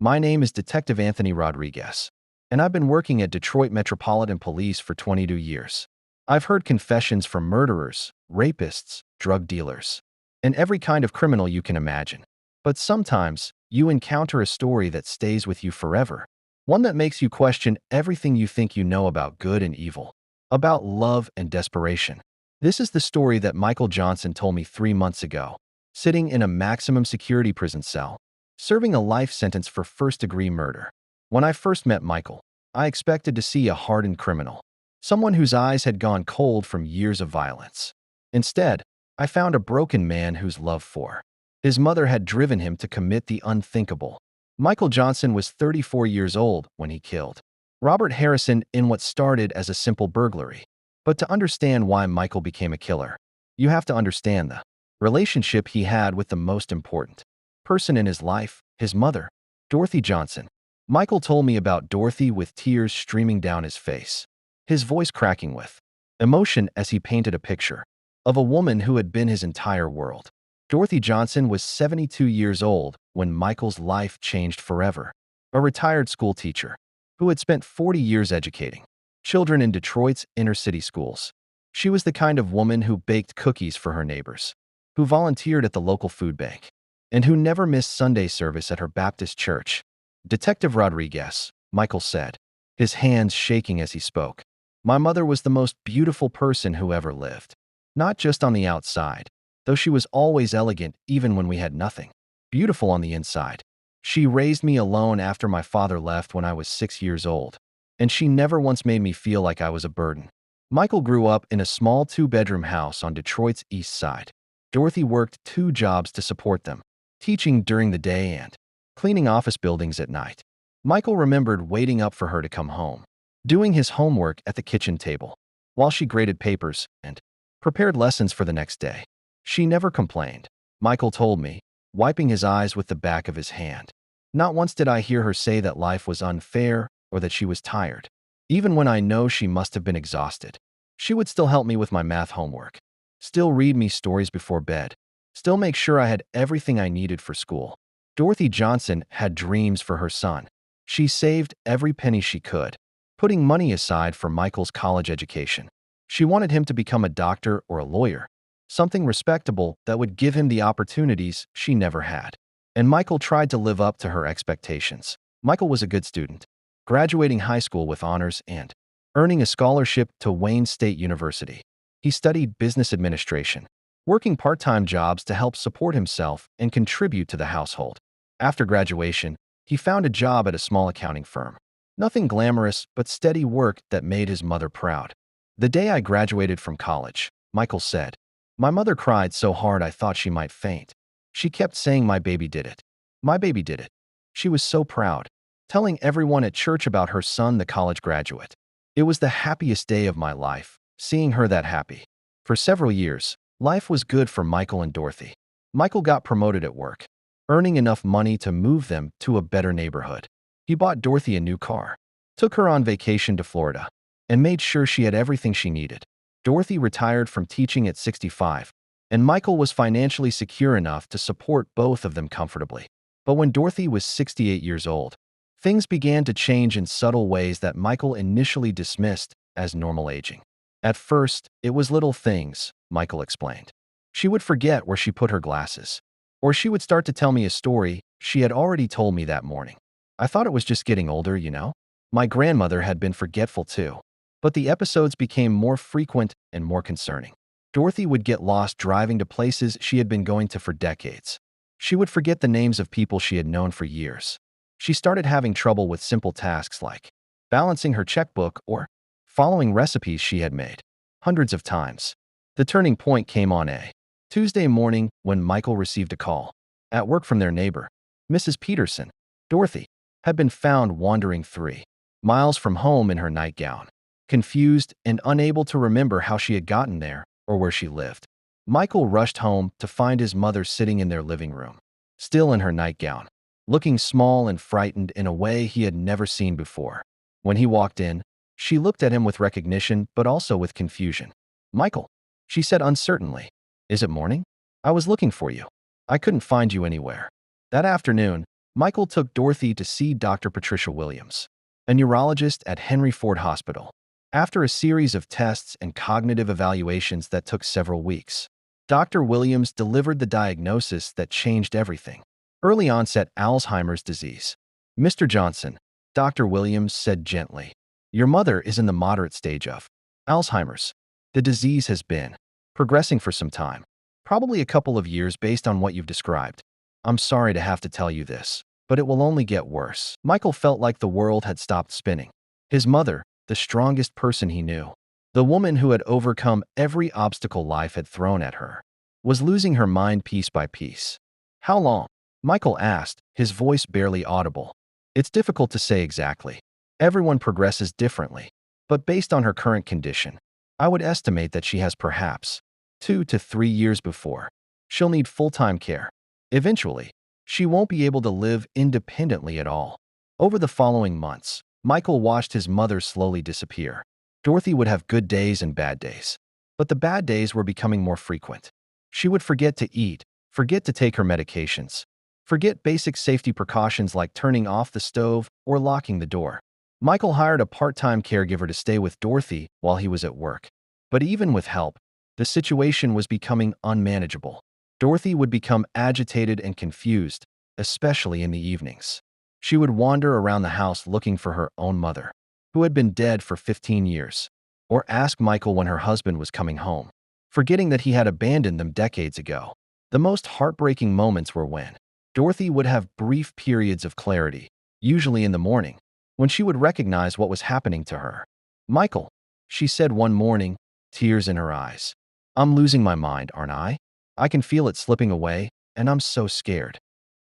My name is Detective Anthony Rodriguez, and I've been working at Detroit Metropolitan Police for 22 years. I've heard confessions from murderers, rapists, drug dealers, and every kind of criminal you can imagine. But sometimes, you encounter a story that stays with you forever. One that makes you question everything you think you know about good and evil, about love and desperation. This is the story that Michael Johnson told me 3 months ago, sitting in a maximum security prison cell, serving a life sentence for first-degree murder. When I first met Michael, I expected to see a hardened criminal, someone whose eyes had gone cold from years of violence. Instead, I found a broken man whose love for his mother had driven him to commit the unthinkable. Michael Johnson was 34 years old when he killed Robert Harrison in what started as a simple burglary. But to understand why Michael became a killer, you have to understand the relationship he had with the most important person in his life, his mother, Dorothy Johnson. Michael told me about Dorothy with tears streaming down his face, his voice cracking with emotion as he painted a picture of a woman who had been his entire world. Dorothy Johnson was 72 years old when Michael's life changed forever. A retired school teacher who had spent 40 years educating children in Detroit's inner-city schools. She was the kind of woman who baked cookies for her neighbors, who volunteered at the local food bank, and who never missed Sunday service at her Baptist church. Detective Rodriguez, Michael said, his hands shaking as he spoke. My mother was the most beautiful person who ever lived. Not just on the outside, though she was always elegant even when we had nothing. Beautiful on the inside. She raised me alone after my father left when I was 6 years old, and she never once made me feel like I was a burden. Michael grew up in a small 2-bedroom house on Detroit's east side. Dorothy worked 2 jobs to support them, teaching during the day and cleaning office buildings at night. Michael remembered waiting up for her to come home, doing his homework at the kitchen table, while she graded papers and prepared lessons for the next day. She never complained, Michael told me, wiping his eyes with the back of his hand. Not once did I hear her say that life was unfair or that she was tired. Even when I know she must have been exhausted, she would still help me with my math homework, still read me stories before bed, still make sure I had everything I needed for school. Dorothy Johnson had dreams for her son. She saved every penny she could, putting money aside for Michael's college education. She wanted him to become a doctor or a lawyer, something respectable that would give him the opportunities she never had. And Michael tried to live up to her expectations. Michael was a good student, graduating high school with honors and earning a scholarship to Wayne State University. He studied business administration, working part-time jobs to help support himself and contribute to the household. After graduation, he found a job at a small accounting firm. Nothing glamorous, but steady work that made his mother proud. The day I graduated from college, Michael said, my mother cried so hard I thought she might faint. She kept saying my baby did it. My baby did it. She was so proud, telling everyone at church about her son, the college graduate. It was the happiest day of my life, seeing her that happy. For several years, life was good for Michael and Dorothy. Michael got promoted at work, earning enough money to move them to a better neighborhood. He bought Dorothy a new car, took her on vacation to Florida, and made sure she had everything she needed. Dorothy retired from teaching at 65, and Michael was financially secure enough to support both of them comfortably. But when Dorothy was 68 years old, things began to change in subtle ways that Michael initially dismissed as normal aging. At first, it was little things, Michael explained. She would forget where she put her glasses, or she would start to tell me a story she had already told me that morning. I thought it was just getting older, you know? My grandmother had been forgetful too. But the episodes became more frequent and more concerning. Dorothy would get lost driving to places she had been going to for decades. She would forget the names of people she had known for years. She started having trouble with simple tasks like balancing her checkbook or following recipes she had made hundreds of times. The turning point came on a Tuesday morning when Michael received a call at work from their neighbor, Mrs. Peterson. Dorothy had been found wandering 3 miles from home in her nightgown, confused and unable to remember how she had gotten there or where she lived. Michael rushed home to find his mother sitting in their living room, still in her nightgown, looking small and frightened in a way he had never seen before. When he walked in, she looked at him with recognition but also with confusion. Michael, she said uncertainly, is it morning? I was looking for you. I couldn't find you anywhere. That afternoon, Michael took Dorothy to see Dr. Patricia Williams, a neurologist at Henry Ford Hospital. After a series of tests and cognitive evaluations that took several weeks, Dr. Williams delivered the diagnosis that changed everything: early onset Alzheimer's disease. "Mr. Johnson," Dr. Williams said gently, "your mother is in the moderate stage of Alzheimer's. The disease has been progressing for some time, probably a couple of years based on what you've described. I'm sorry to have to tell you this, but it will only get worse." Michael felt like the world had stopped spinning. His mother, the strongest person he knew, the woman who had overcome every obstacle life had thrown at her, was losing her mind piece by piece. "How long?" Michael asked, his voice barely audible. "It's difficult to say exactly. Everyone progresses differently. But based on her current condition, I would estimate that she has perhaps 2 to 3 years before she'll need full-time care. Eventually, she won't be able to live independently at all." Over the following months, Michael watched his mother slowly disappear. Dorothy would have good days and bad days, but the bad days were becoming more frequent. She would forget to eat, forget to take her medications, forget basic safety precautions like turning off the stove or locking the door. Michael hired a part-time caregiver to stay with Dorothy while he was at work. But even with help, the situation was becoming unmanageable. Dorothy would become agitated and confused, especially in the evenings. She would wander around the house looking for her own mother, who had been dead for 15 years, or ask Michael when her husband was coming home, forgetting that he had abandoned them decades ago. The most heartbreaking moments were when Dorothy would have brief periods of clarity, usually in the morning, when she would recognize what was happening to her. "Michael," she said one morning, tears in her eyes, "I'm losing my mind, aren't I? I can feel it slipping away, and I'm so scared."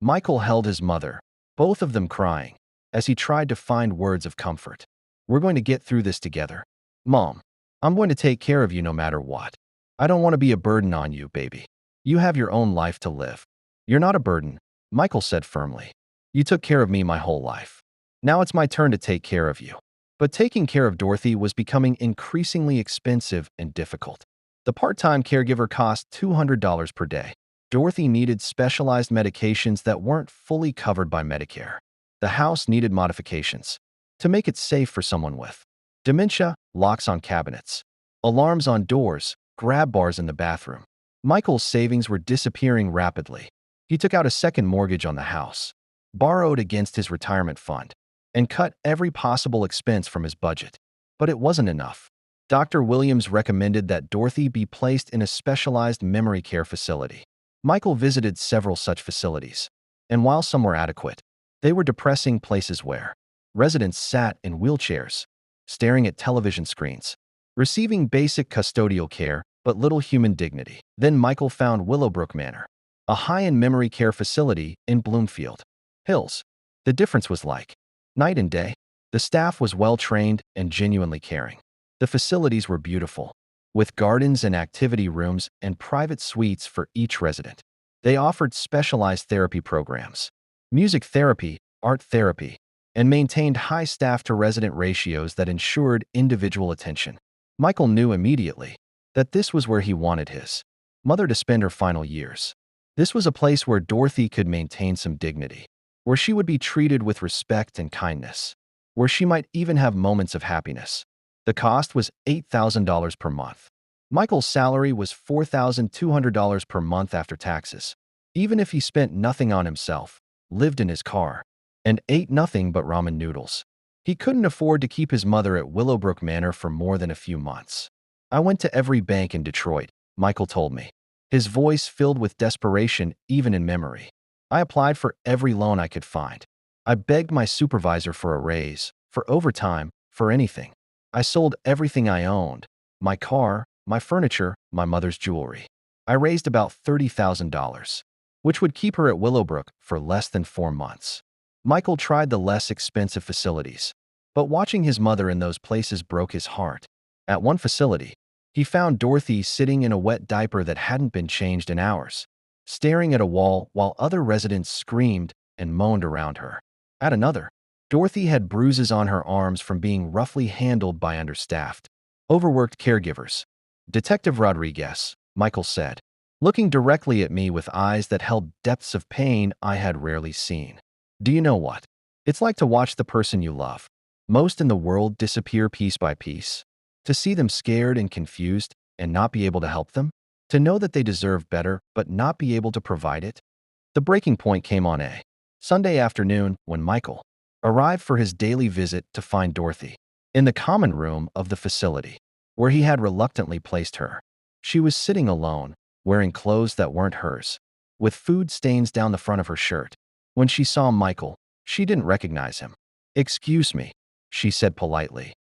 Michael held his mother, both of them crying, as he tried to find words of comfort. "We're going to get through this together. Mom, I'm going to take care of you no matter what. I don't want to be a burden on you, baby. You have your own life to live." "You're not a burden," Michael said firmly. "You took care of me my whole life. Now it's my turn to take care of you." But taking care of Dorothy was becoming increasingly expensive and difficult. The part-time caregiver cost $200 per day. Dorothy needed specialized medications that weren't fully covered by Medicare. The house needed modifications to make it safe for someone with dementia, locks on cabinets, alarms on doors, grab bars in the bathroom. Michael's savings were disappearing rapidly. He took out a second mortgage on the house, borrowed against his retirement fund, and cut every possible expense from his budget. But it wasn't enough. Dr. Williams recommended that Dorothy be placed in a specialized memory care facility. Michael visited several such facilities, and while some were adequate, they were depressing places where residents sat in wheelchairs, staring at television screens, receiving basic custodial care but little human dignity. Then Michael found Willowbrook Manor, a high-end memory care facility in Bloomfield Hills. The difference was like night and day. The staff was well-trained and genuinely caring. The facilities were beautiful, with gardens and activity rooms and private suites for each resident. They offered specialized therapy programs, music therapy, art therapy, and maintained high staff-to-resident ratios that ensured individual attention. Michael knew immediately that this was where he wanted his mother to spend her final years. This was a place where Dorothy could maintain some dignity, where she would be treated with respect and kindness, where she might even have moments of happiness. The cost was $8,000 per month. Michael's salary was $4,200 per month after taxes. Even if he spent nothing on himself, lived in his car, and ate nothing but ramen noodles, he couldn't afford to keep his mother at Willowbrook Manor for more than a few months. "I went to every bank in Detroit," Michael told me, his voice filled with desperation even in memory. "I applied for every loan I could find. I begged my supervisor for a raise, for overtime, for anything. I sold everything I owned: my car, my furniture, my mother's jewelry. I raised about $30,000, which would keep her at Willowbrook for less than 4 months." Michael tried the less expensive facilities, but watching his mother in those places broke his heart. At one facility, he found Dorothy sitting in a wet diaper that hadn't been changed in hours, staring at a wall while other residents screamed and moaned around her. At another, Dorothy had bruises on her arms from being roughly handled by understaffed, overworked caregivers. "Detective Rodriguez," Michael said, looking directly at me with eyes that held depths of pain I had rarely seen. Do you know what it's like to watch the person you love most in the world disappear piece by piece? To see them scared and confused and not be able to help them? To know that they deserve better but not be able to provide it? The breaking point came on a Sunday afternoon when Michael arrived for his daily visit to find Dorothy in the common room of the facility, where he had reluctantly placed her. She was sitting alone, wearing clothes that weren't hers, with food stains down the front of her shirt. When she saw Michael, she didn't recognize him. "Excuse me," she said politely.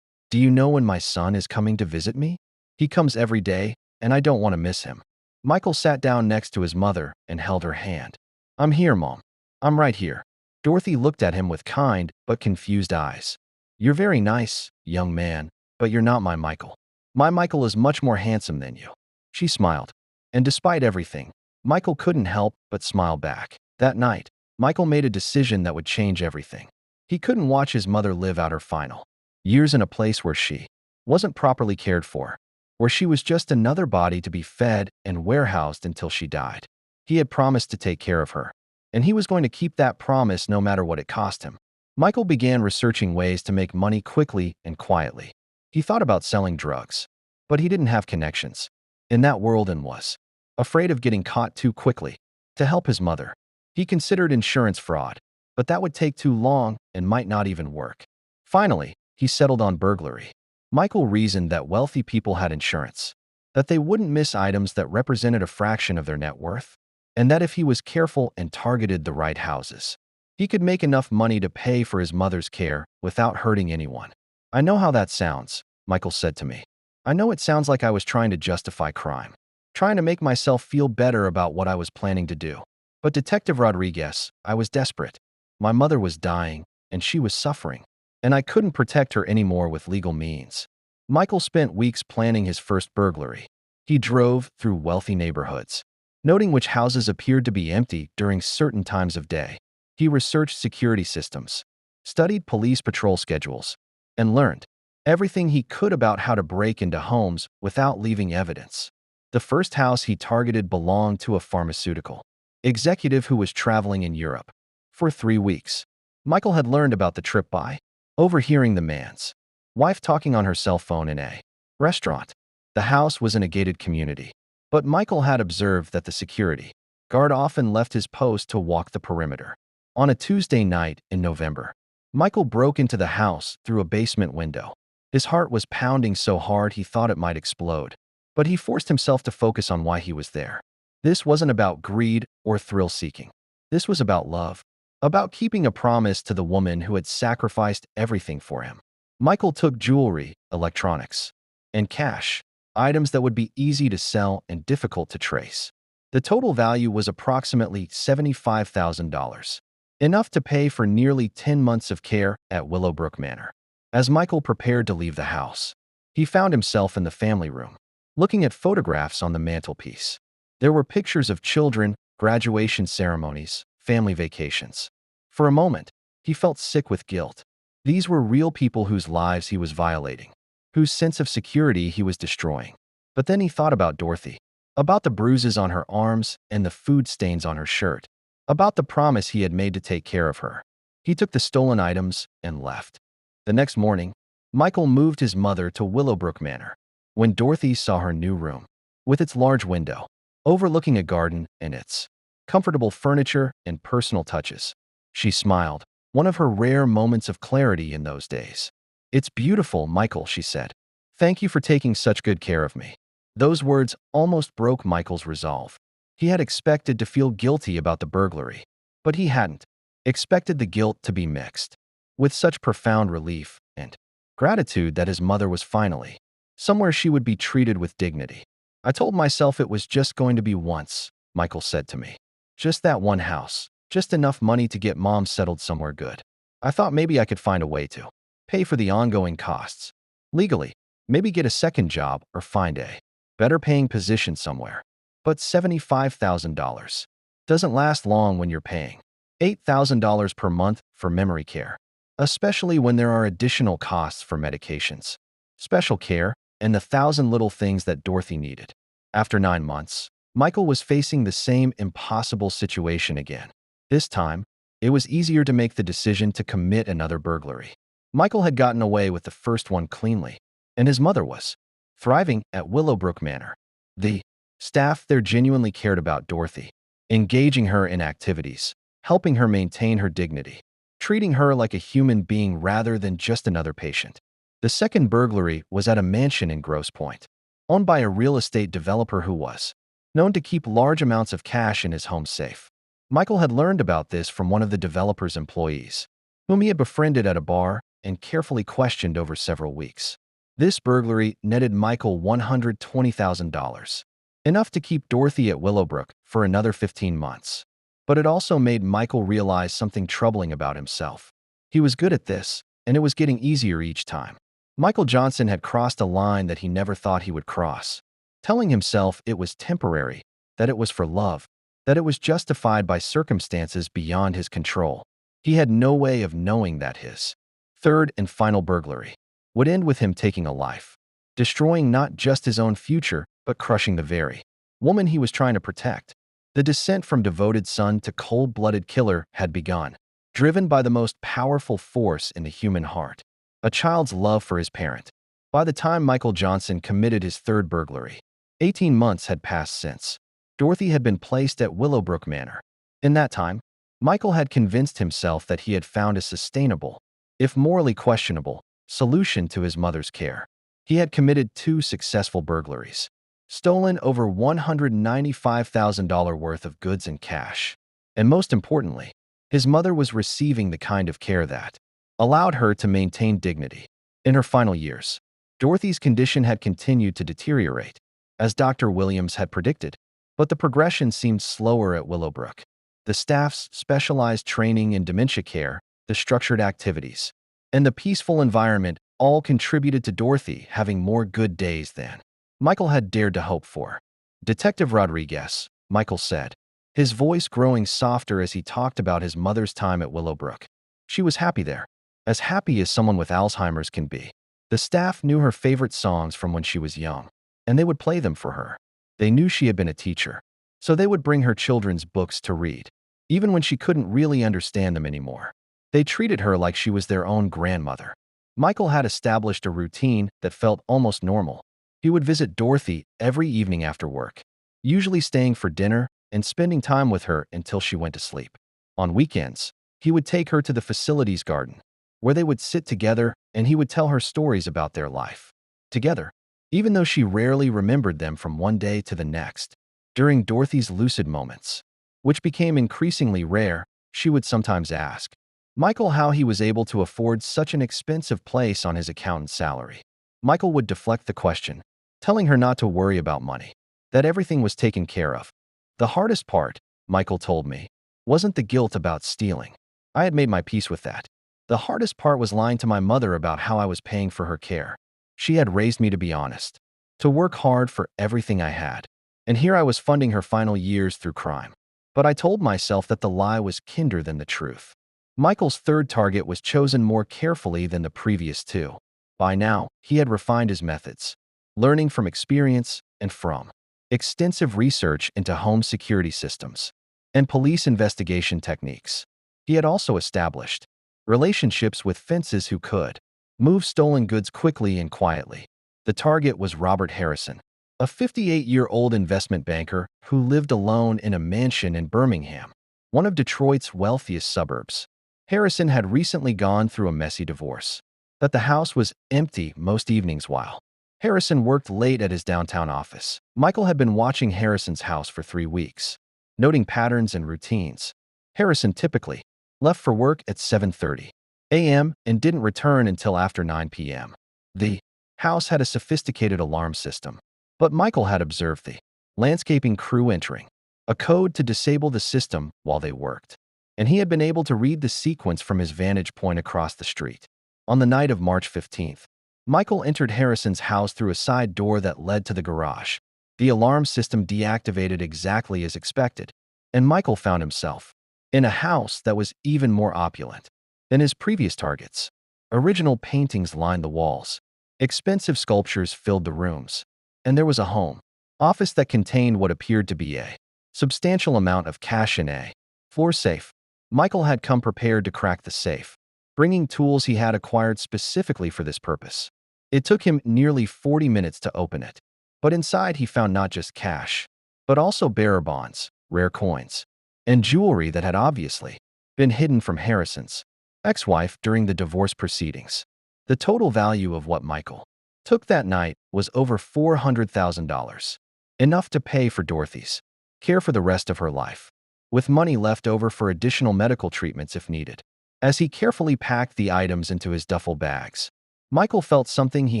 "Do you know when my son is coming to visit me? He comes every day, and I don't want to miss him." Michael sat down next to his mother and held her hand. "I'm here, Mom. I'm right here." Dorothy looked at him with kind but confused eyes. "You're very nice, young man, but you're not my Michael. My Michael is much more handsome than you." She smiled. And despite everything, Michael couldn't help but smile back. That night, Michael made a decision that would change everything. He couldn't watch his mother live out her final years in a place where she wasn't properly cared for, where she was just another body to be fed and warehoused until she died. He had promised to take care of her, and he was going to keep that promise no matter what it cost him. Michael began researching ways to make money quickly and quietly. He thought about selling drugs, but he didn't have connections in that world and was afraid of getting caught too quickly. To help his mother, he considered insurance fraud, but that would take too long and might not even work. Finally, he settled on burglary. Michael reasoned that wealthy people had insurance, that they wouldn't miss items that represented a fraction of their net worth, and that if he was careful and targeted the right houses, he could make enough money to pay for his mother's care without hurting anyone. "I know how that sounds," Michael said to me. "I know it sounds like I was trying to justify crime, trying to make myself feel better about what I was planning to do. But Detective Rodriguez, I was desperate. My mother was dying, and she was suffering, and I couldn't protect her anymore with legal means." Michael spent weeks planning his first burglary. He drove through wealthy neighborhoods, noting which houses appeared to be empty during certain times of day. He researched security systems, studied police patrol schedules, and learned everything he could about how to break into homes without leaving evidence. The first house he targeted belonged to a pharmaceutical executive who was traveling in Europe for 3 weeks. Michael had learned about the trip by overhearing the man's wife talking on her cell phone in a restaurant. The house was in a gated community, but Michael had observed that the security guard often left his post to walk the perimeter. On a Tuesday night in November, Michael broke into the house through a basement window. His heart was pounding so hard he thought it might explode, but he forced himself to focus on why he was there. This wasn't about greed or thrill-seeking. This was about love, about keeping a promise to the woman who had sacrificed everything for him. Michael took jewelry, electronics, and cash, items that would be easy to sell and difficult to trace. The total value was approximately $75,000, enough to pay for nearly 10 months of care at Willowbrook Manor. As Michael prepared to leave the house, he found himself in the family room, looking at photographs on the mantelpiece. There were pictures of children, graduation ceremonies, family vacations. For a moment, he felt sick with guilt. These were real people whose lives he was violating, whose sense of security he was destroying. But then he thought about Dorothy, about the bruises on her arms and the food stains on her shirt, about the promise he had made to take care of her. He took the stolen items and left. The next morning, Michael moved his mother to Willowbrook Manor. When Dorothy saw her new room, with its large window, overlooking a garden and its comfortable furniture and personal touches, she smiled, one of her rare moments of clarity in those days. "It's beautiful, Michael," she said. "Thank you for taking such good care of me." Those words almost broke Michael's resolve. He had expected to feel guilty about the burglary, but he hadn't expected the guilt to be mixed with such profound relief and gratitude that his mother was finally somewhere she would be treated with dignity. "I told myself it was just going to be once," Michael said to me. "Just that one house, just enough money to get Mom settled somewhere good. I thought maybe I could find a way to pay for the ongoing costs legally, maybe get a second job or find a better paying position somewhere. But $75,000 doesn't last long when you're paying $8,000 per month for memory care, especially when there are additional costs for medications, special care, and the thousand little things that Dorothy needed." After 9 months, Michael was facing the same impossible situation again. This time, it was easier to make the decision to commit another burglary. Michael had gotten away with the first one cleanly, and his mother was thriving at Willowbrook Manor. The staff there genuinely cared about Dorothy, engaging her in activities, helping her maintain her dignity, treating her like a human being rather than just another patient. The second burglary was at a mansion in Grosse Pointe, owned by a real estate developer who was known to keep large amounts of cash in his home safe. Michael had learned about this from one of the developer's employees, whom he had befriended at a bar and carefully questioned over several weeks. This burglary netted Michael $120,000, enough to keep Dorothy at Willowbrook for another 15 months. But it also made Michael realize something troubling about himself. He was good at this, and it was getting easier each time. Michael Johnson had crossed a line that he never thought he would cross, telling himself it was temporary, that it was for love, that it was justified by circumstances beyond his control. He had no way of knowing that his third and final burglary would end with him taking a life, destroying not just his own future, but crushing the very woman he was trying to protect. The descent from devoted son to cold-blooded killer had begun, driven by the most powerful force in the human heart, a child's love for his parent. By the time Michael Johnson committed his third burglary, 18 months had passed since Dorothy had been placed at Willowbrook Manor. In that time, Michael had convinced himself that he had found a sustainable, if morally questionable, solution to his mother's care. He had committed 2 successful burglaries, stolen over $195,000 worth of goods and cash. And most importantly, his mother was receiving the kind of care that allowed her to maintain dignity. In her final years, Dorothy's condition had continued to deteriorate, as Dr. Williams had predicted, but the progression seemed slower at Willowbrook. The staff's specialized training in dementia care, the structured activities, and the peaceful environment all contributed to Dorothy having more good days than Michael had dared to hope for. "Detective Rodriguez," Michael said, his voice growing softer as he talked about his mother's time at Willowbrook. She was happy there, as happy as someone with Alzheimer's can be. The staff knew her favorite songs from when she was young, and they would play them for her. They knew she had been a teacher, so they would bring her children's books to read, even when she couldn't really understand them anymore. They treated her like she was their own grandmother. Michael had established a routine that felt almost normal. He would visit Dorothy every evening after work, usually staying for dinner and spending time with her until she went to sleep. On weekends, he would take her to the facilities garden, where they would sit together and he would tell her stories about their life together, even though she rarely remembered them from one day to the next. During Dorothy's lucid moments, which became increasingly rare, she would sometimes ask Michael how he was able to afford such an expensive place on his accountant's salary. Michael would deflect the question, telling her not to worry about money, that everything was taken care of. "The hardest part," Michael told me, "wasn't the guilt about stealing. I had made my peace with that. The hardest part was lying to my mother about how I was paying for her care. She had raised me to be honest, to work hard for everything I had. And here I was funding her final years through crime. But I told myself that the lie was kinder than the truth." Michael's third target was chosen more carefully than the previous 2. By now, he had refined his methods, learning from experience and from extensive research into home security systems and police investigation techniques. He had also established relationships with fences who could move stolen goods quickly and quietly. The target was Robert Harrison, a 58-year-old investment banker who lived alone in a mansion in Birmingham, one of Detroit's wealthiest suburbs. Harrison had recently gone through a messy divorce, that the house was empty most evenings while Harrison worked late at his downtown office. Michael had been watching Harrison's house for 3 weeks, noting patterns and routines. Harrison typically left for work at 7:30 a.m. and didn't return until after 9 p.m. The house had a sophisticated alarm system, but Michael had observed the landscaping crew entering a code to disable the system while they worked, and he had been able to read the sequence from his vantage point across the street. On the night of March 15th, Michael entered Harrison's house through a side door that led to the garage. The alarm system deactivated exactly as expected, and Michael found himself in a house that was even more opulent than his previous targets. Original paintings lined the walls, expensive sculptures filled the rooms, and there was a home office that contained what appeared to be a substantial amount of cash in a floor safe. Michael had come prepared to crack the safe, bringing tools he had acquired specifically for this purpose. It took him nearly 40 minutes to open it. But inside he found not just cash, but also bearer bonds, rare coins, and jewelry that had obviously been hidden from Harrison's ex-wife during the divorce proceedings. The total value of what Michael took that night was over $400,000, enough to pay for Dorothy's care for the rest of her life, with money left over for additional medical treatments if needed. As he carefully packed the items into his duffel bags, Michael felt something he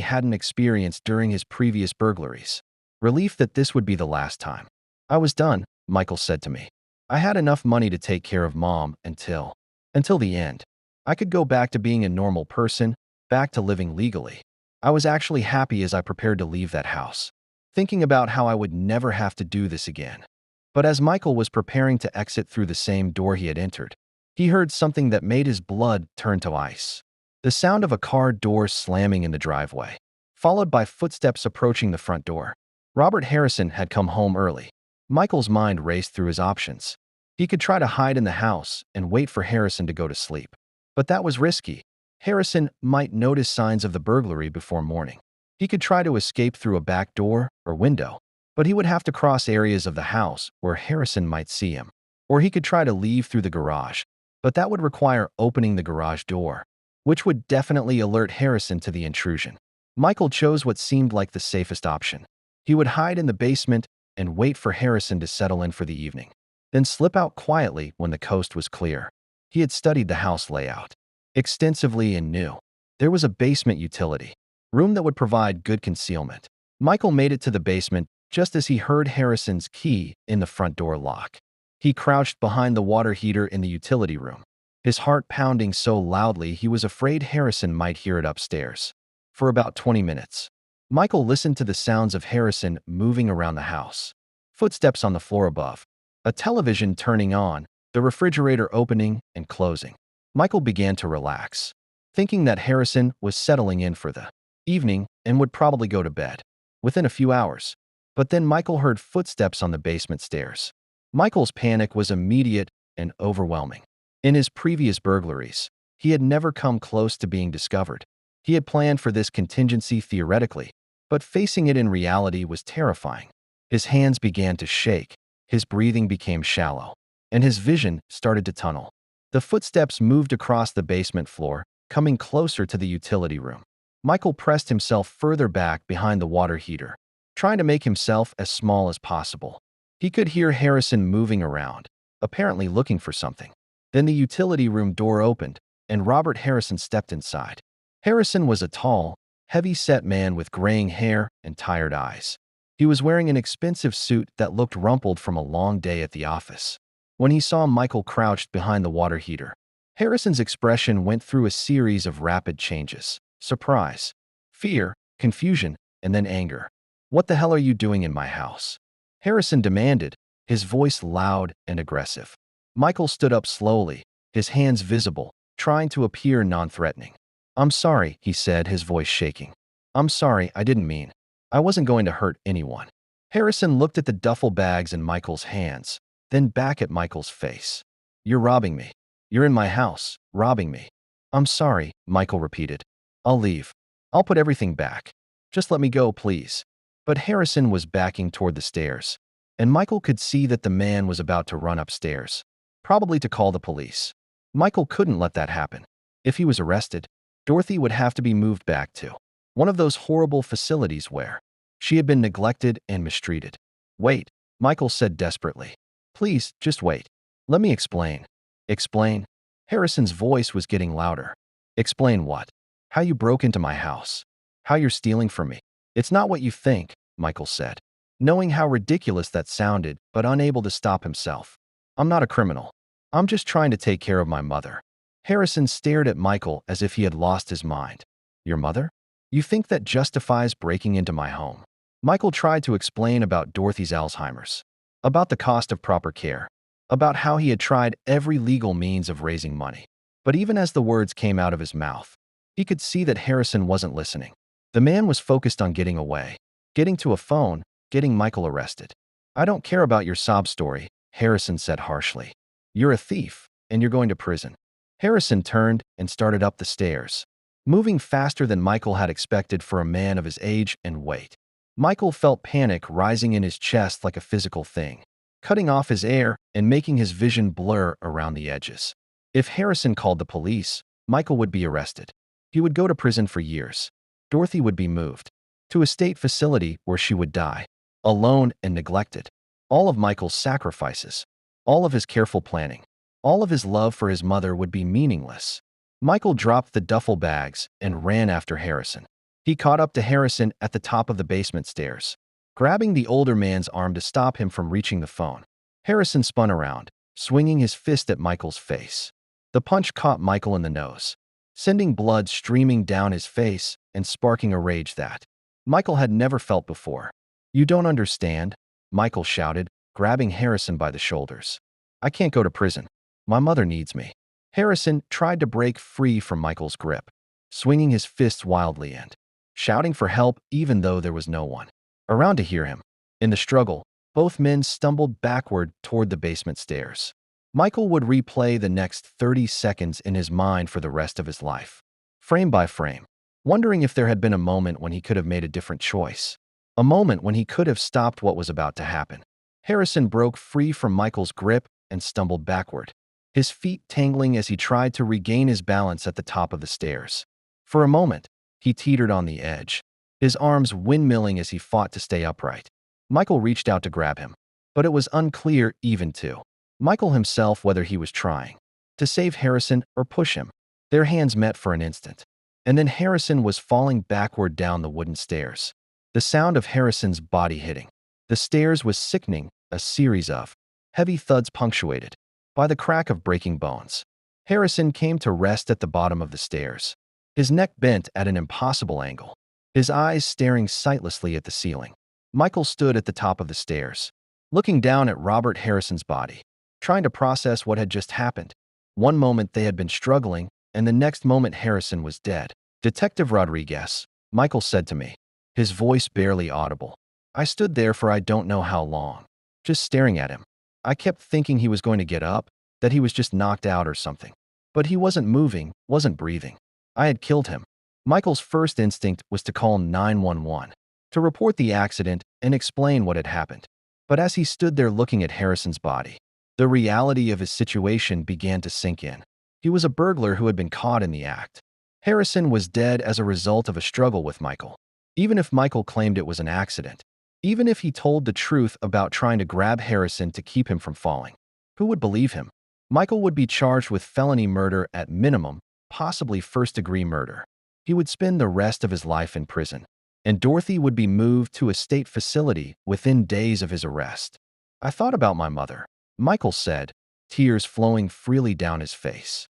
hadn't experienced during his previous burglaries. Relief that this would be the last time. "I was done," Michael said to me. "I had enough money to take care of Mom until the end. I could go back to being a normal person, back to living legally." I was actually happy as I prepared to leave that house, thinking about how I would never have to do this again. But as Michael was preparing to exit through the same door he had entered, he heard something that made his blood turn to ice. The sound of a car door slamming in the driveway, followed by footsteps approaching the front door. Robert Harrison had come home early. Michael's mind raced through his options. He could try to hide in the house and wait for Harrison to go to sleep. But that was risky. Harrison might notice signs of the burglary before morning. He could try to escape through a back door or window, but he would have to cross areas of the house where Harrison might see him. Or he could try to leave through the garage, but that would require opening the garage door, which would definitely alert Harrison to the intrusion. Michael chose what seemed like the safest option. He would hide in the basement and wait for Harrison to settle in for the evening, then slip out quietly when the coast was clear. He had studied the house layout extensively and knew there was a basement utility room that would provide good concealment. Michael made it to the basement just as he heard Harrison's key in the front door lock. He crouched behind the water heater in the utility room, his heart pounding so loudly he was afraid Harrison might hear it upstairs. For about 20 minutes, Michael listened to the sounds of Harrison moving around the house. Footsteps on the floor above, a television turning on, the refrigerator opening and closing. Michael began to relax, thinking that Harrison was settling in for the evening and would probably go to bed within a few hours. But then Michael heard footsteps on the basement stairs. Michael's panic was immediate and overwhelming. In his previous burglaries, he had never come close to being discovered. He had planned for this contingency theoretically, but facing it in reality was terrifying. His hands began to shake, his breathing became shallow, and his vision started to tunnel. The footsteps moved across the basement floor, coming closer to the utility room. Michael pressed himself further back behind the water heater, trying to make himself as small as possible. He could hear Harrison moving around, apparently looking for something. Then the utility room door opened, and Robert Harrison stepped inside. Harrison was a tall, heavy-set man with graying hair and tired eyes. He was wearing an expensive suit that looked rumpled from a long day at the office. When he saw Michael crouched behind the water heater, Harrison's expression went through a series of rapid changes: surprise, fear, confusion, and then anger. "What the hell are you doing in my house?" Harrison demanded, his voice loud and aggressive. Michael stood up slowly, his hands visible, trying to appear non-threatening. "I'm sorry," he said, his voice shaking. "I'm sorry, I didn't mean. I wasn't going to hurt anyone." Harrison looked at the duffel bags in Michael's hands, then back at Michael's face. "You're robbing me. You're in my house, robbing me." "I'm sorry," Michael repeated. "I'll leave. I'll put everything back. Just let me go, please." But Harrison was backing toward the stairs, and Michael could see that the man was about to run upstairs, probably to call the police. Michael couldn't let that happen. If he was arrested, Dorothy would have to be moved back to one of those horrible facilities where she had been neglected and mistreated. "Wait," Michael said desperately. "Please, just wait. Let me explain." "Explain?" Harrison's voice was getting louder. "Explain what?" "How you broke into my house. How you're stealing from me." "It's not what you think," Michael said, knowing how ridiculous that sounded, but unable to stop himself. "I'm not a criminal. I'm just trying to take care of my mother." Harrison stared at Michael as if he had lost his mind. "Your mother? You think that justifies breaking into my home?" Michael tried to explain about Dorothy's Alzheimer's, about the cost of proper care, about how he had tried every legal means of raising money. But even as the words came out of his mouth, he could see that Harrison wasn't listening. The man was focused on getting away, getting to a phone, getting Michael arrested. "I don't care about your sob story," Harrison said harshly. "You're a thief. and you're going to prison." Harrison turned and started up the stairs, moving faster than Michael had expected for a man of his age and weight. Michael felt panic rising in his chest like a physical thing, cutting off his air and making his vision blur around the edges. If Harrison called the police, Michael would be arrested. He would go to prison for years. Dorothy would be moved to a state facility where she would die, alone and neglected. All of Michael's sacrifices, all of his careful planning, all of his love for his mother would be meaningless. Michael dropped the duffel bags and ran after Harrison. He caught up to Harrison at the top of the basement stairs, grabbing the older man's arm to stop him from reaching the phone. Harrison spun around, swinging his fist at Michael's face. The punch caught Michael in the nose, sending blood streaming down his face and sparking a rage that Michael had never felt before. "You don't understand," Michael shouted, grabbing Harrison by the shoulders. "I can't go to prison. My mother needs me." Harrison tried to break free from Michael's grip, swinging his fists wildly and shouting for help even though there was no one around to hear him. In the struggle, both men stumbled backward toward the basement stairs. Michael would replay the next 30 seconds in his mind for the rest of his life, frame by frame, wondering if there had been a moment when he could have made a different choice, a moment when he could have stopped what was about to happen. Harrison broke free from Michael's grip and stumbled backward, his feet tangling as he tried to regain his balance at the top of the stairs. For a moment, he teetered on the edge, his arms windmilling as he fought to stay upright. Michael reached out to grab him, but it was unclear even to Michael himself whether he was trying to save Harrison or push him. Their hands met for an instant, and then Harrison was falling backward down the wooden stairs. The sound of Harrison's body hitting the stairs was sickening, a series of heavy thuds punctuated by the crack of breaking bones. Harrison came to rest at the bottom of the stairs, his neck bent at an impossible angle, his eyes staring sightlessly at the ceiling. Michael stood at the top of the stairs, looking down at Robert Harrison's body, trying to process what had just happened. One moment they had been struggling, and the next moment Harrison was dead. "Detective Rodriguez," Michael said to me, his voice barely audible. I stood there for I don't know how long, just staring at him. I kept thinking he was going to get up, that he was just knocked out or something. But he wasn't moving, wasn't breathing. I had killed him. Michael's first instinct was to call 911, to report the accident and explain what had happened. But as he stood there looking at Harrison's body, the reality of his situation began to sink in. He was a burglar who had been caught in the act. Harrison was dead as a result of a struggle with Michael. Even if Michael claimed it was an accident, even if he told the truth about trying to grab Harrison to keep him from falling, who would believe him? Michael would be charged with felony murder at minimum, possibly first-degree murder. He would spend the rest of his life in prison, and Dorothy would be moved to a state facility within days of his arrest. "I thought about my mother," Michael said, tears flowing freely down his face.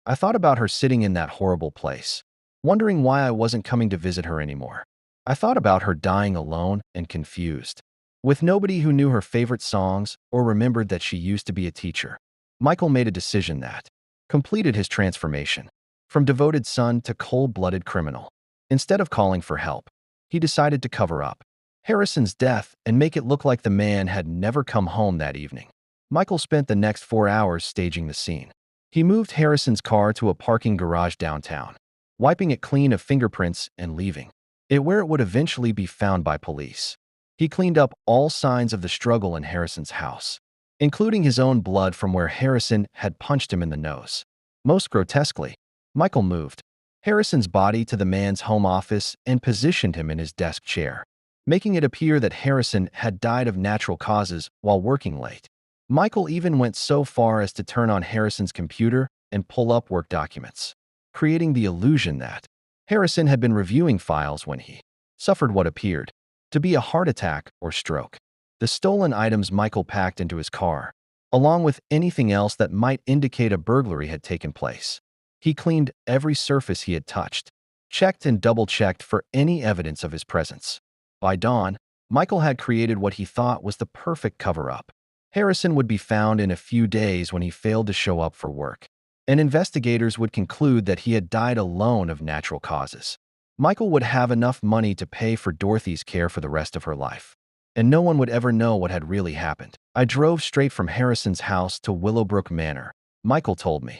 "I thought about her sitting in that horrible place, wondering why I wasn't coming to visit her anymore. I thought about her dying alone and confused, with nobody who knew her favorite songs or remembered that she used to be a teacher." Michael made a decision that completed his transformation, from devoted son to cold-blooded criminal. Instead of calling for help, he decided to cover up Harrison's death and make it look like the man had never come home that evening. Michael spent the next 4 hours staging the scene. He moved Harrison's car to a parking garage downtown, wiping it clean of fingerprints and leaving it where it would eventually be found by police. He cleaned up all signs of the struggle in Harrison's house, including his own blood from where Harrison had punched him in the nose. Most grotesquely, Michael moved Harrison's body to the man's home office and positioned him in his desk chair, making it appear that Harrison had died of natural causes while working late. Michael even went so far as to turn on Harrison's computer and pull up work documents, creating the illusion that Harrison had been reviewing files when he suffered what appeared to be a heart attack or stroke. The stolen items Michael packed into his car, along with anything else that might indicate a burglary had taken place. He cleaned every surface he had touched, checked and double-checked for any evidence of his presence. By dawn, Michael had created what he thought was the perfect cover-up. Harrison would be found in a few days when he failed to show up for work, and investigators would conclude that he had died alone of natural causes. Michael would have enough money to pay for Dorothy's care for the rest of her life, and no one would ever know what had really happened. I drove straight from Harrison's house to Willowbrook Manor, Michael told me.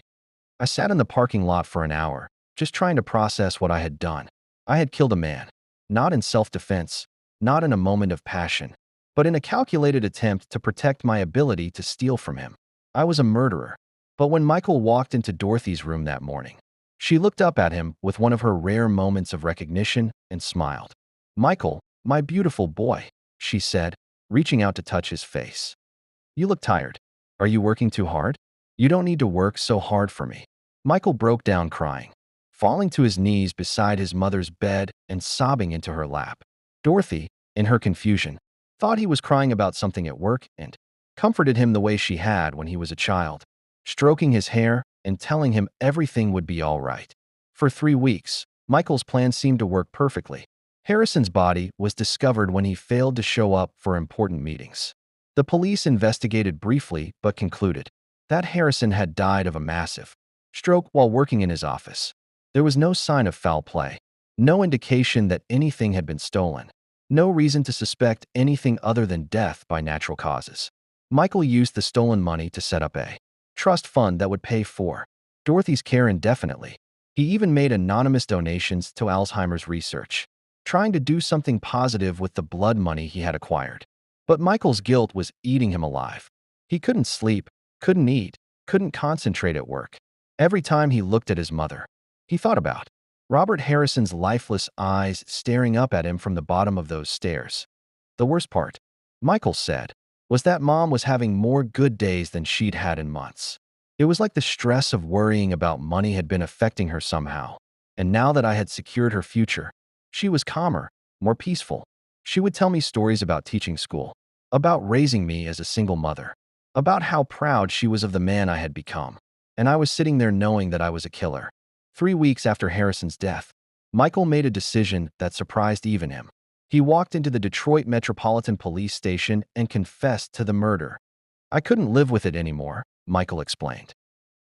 I sat in the parking lot for an hour, just trying to process what I had done. I had killed a man, not in self-defense, not in a moment of passion, but in a calculated attempt to protect my ability to steal from him. I was a murderer. But when Michael walked into Dorothy's room that morning, she looked up at him with one of her rare moments of recognition and smiled. "Michael, my beautiful boy," she said, reaching out to touch his face. "You look tired. Are you working too hard? You don't need to work so hard for me." Michael broke down crying, falling to his knees beside his mother's bed and sobbing into her lap. Dorothy, in her confusion, thought he was crying about something at work and comforted him the way she had when he was a child, stroking his hair and telling him everything would be all right. For 3 weeks, Michael's plan seemed to work perfectly. Harrison's body was discovered when he failed to show up for important meetings. The police investigated briefly but concluded that Harrison had died of a massive stroke while working in his office. There was no sign of foul play, no indication that anything had been stolen, no reason to suspect anything other than death by natural causes. Michael used the stolen money to set up a trust fund that would pay for Dorothy's care indefinitely. He even made anonymous donations to Alzheimer's research, trying to do something positive with the blood money he had acquired. But Michael's guilt was eating him alive. He couldn't sleep, couldn't eat, couldn't concentrate at work. Every time he looked at his mother, he thought about Robert Harrison's lifeless eyes staring up at him from the bottom of those stairs. The worst part, Michael said, was that Mom was having more good days than she'd had in months. It was like the stress of worrying about money had been affecting her somehow. And now that I had secured her future, she was calmer, more peaceful. She would tell me stories about teaching school, about raising me as a single mother, about how proud she was of the man I had become. And I was sitting there knowing that I was a killer. 3 weeks after Harrison's death, Michael made a decision that surprised even him. He walked into the Detroit Metropolitan Police Station and confessed to the murder. "I couldn't live with it anymore," Michael explained.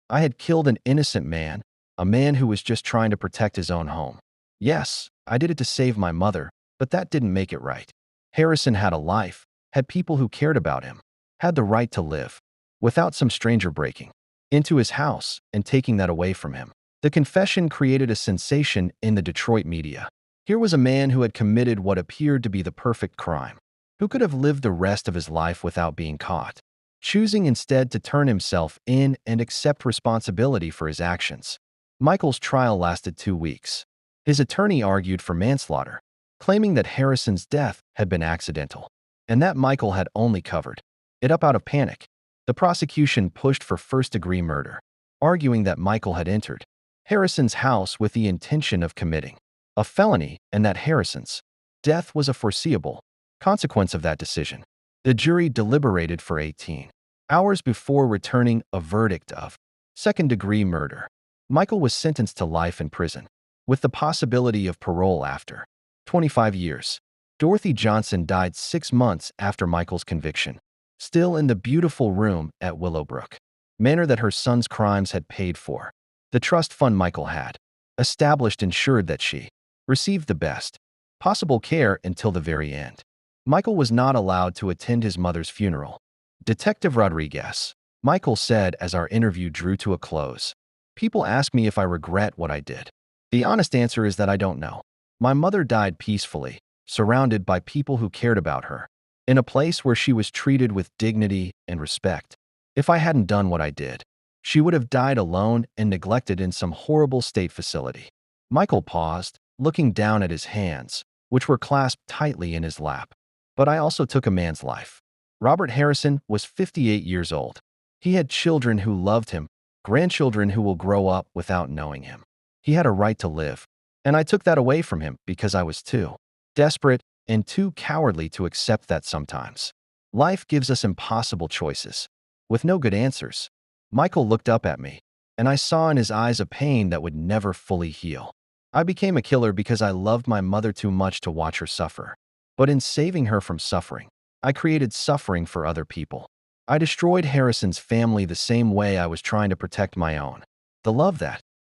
"I had killed an innocent man, a man who was just trying to protect his own home. Yes, I did it to save my mother, but that didn't make it right. Harrison had a life, had people who cared about him, had the right to live, without some stranger breaking into his house and taking that away from him." The confession created a sensation in the Detroit media. Here was a man who had committed what appeared to be the perfect crime, who could have lived the rest of his life without being caught, choosing instead to turn himself in and accept responsibility for his actions. Michael's trial lasted 2 weeks. His attorney argued for manslaughter, claiming that Harrison's death had been accidental, and that Michael had only covered it up out of panic. The prosecution pushed for first-degree murder, arguing that Michael had entered Harrison's house with the intention of committing a felony and that Harrison's death was a foreseeable consequence of that decision. The jury deliberated for 18 hours before returning a verdict of second-degree murder. Michael was sentenced to life in prison, with the possibility of parole after 25 years. Dorothy Johnson died 6 months after Michael's conviction, still in the beautiful room at Willowbrook Manor that her son's crimes had paid for. The trust fund Michael had established ensured that she received the best possible care until the very end. Michael was not allowed to attend his mother's funeral. Detective Rodriguez, Michael said as our interview drew to a close. "People ask me if I regret what I did. The honest answer is that I don't know. My mother died peacefully, surrounded by people who cared about her, in a place where she was treated with dignity and respect. If I hadn't done what I did, she would have died alone and neglected in some horrible state facility." Michael paused, looking down at his hands, which were clasped tightly in his lap. "But I also took a man's life." Robert Harrison was 58 years old. He had children who loved him, grandchildren who will grow up without knowing him. He had a right to live, and I took that away from him because I was too desperate and too cowardly to accept that sometimes. Life gives us impossible choices, with no good answers. Michael looked up at me, and I saw in his eyes a pain that would never fully heal. I became a killer because I loved my mother too much to watch her suffer. But in saving her from suffering, I created suffering for other people. I destroyed Harrison's family the same way I was trying to protect my own. The love that